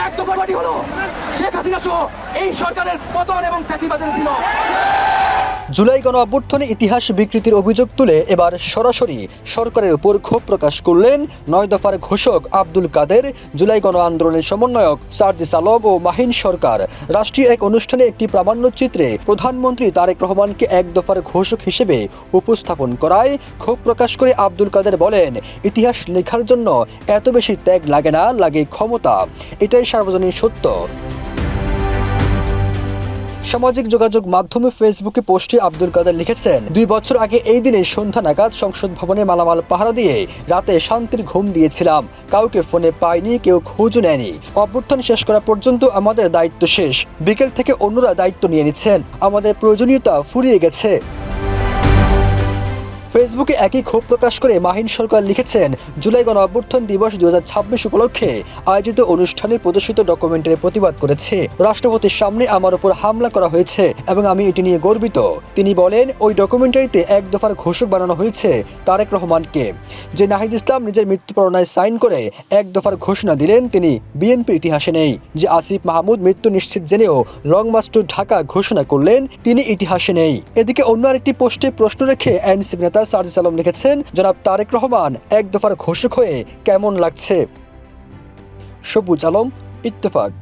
এক দফা পার্টি হলো শেখ হাসিনা সহ এই সরকারের পতন এবং ফ্যাসিবাদের বিলোপ। জুলাই গণ অভ্যুত্থানে ইতিহাস বিকৃতির অভিযোগ তুলে এবার সরাসরি সরকারের উপর ক্ষোভ প্রকাশ করলেন ৯ দফার ঘোষক আব্দুল কাদের, জুলাই গণ আন্দোলনের সমন্বয়ক সার্জিস আলম ও মাহিন সরকার। রাষ্ট্রীয় এক অনুষ্ঠানে একটি প্রামাণ্যচিত্রে প্রধানমন্ত্রী তারেক রহমানকে এক দফার ঘোষক হিসেবে উপস্থাপন করায় ক্ষোভ প্রকাশ করে আব্দুল কাদের বলেন, ইতিহাস লেখার জন্য এত বেশি ত্যাগ লাগে না, লাগে ক্ষমতা। এটাই সার্বজনীন সত্য। সামাজিক যোগাযোগ মাধ্যমে ফেসবুকে পোস্টে আব্দুল কাদের লিখেছেন, 2 বছর আগে এই দিনে সন্ধ্যা নাগাদ সংসদ ভবনে মালামাল পাহারা দিয়ে রাতে শান্তির ঘুম দিয়েছিলাম। কাউকে ফোনে পাইনি, কেউ খোঁজও নেয়নি। অভ্যুত্থান শেষ করা পর্যন্ত আমাদের দায়িত্ব শেষ। বিকেল থেকে অন্যরা দায়িত্ব নিয়ে নিচ্ছেন। আমাদের প্রয়োজনীয়তা ফুরিয়ে গেছে। ফেসবুকে একই ক্ষোভ প্রকাশ করে মাহিন সরকার লিখেছেন, জুলাই গণ অভ্যুত্থান দিবস 2026 উপলক্ষে আয়োজিত অনুষ্ঠানে প্রদর্শিত ডকুমেন্টারি প্রতিবাদ করেছে। রাষ্ট্রপতির সামনে আমার উপর হামলা করা হয়েছে এবং আমি এটি নিয়ে গর্বিত। তিনি বলেন, ওই ডকুমেন্টারিতে এক দফার ঘোষক বানানো হয়েছে তারেক রহমানকে। যে নাহিদ ইসলাম নিজের মৃত্যু পরোয়ানায় সাইন করে এক দফার ঘোষণা দিলেন, তিনি বিএনপির ইতিহাসে নেই। যে আসিফ মাহমুদ মৃত্যু নিশ্চিত জেনেও লং মার্চ টু ঢাকা ঘোষণা করলেন, তিনি ইতিহাসে নেই। এদিকে অন্য আরেকটি পোস্টে প্রশ্ন রেখে এনসিপি নেতা সার্জিস আলম লিখেছেন, জনাব তারেক রহমান এক দফার ঘোষক হয়ে কেমন লাগছে? সবুজ আলম, ইত্তেফাক।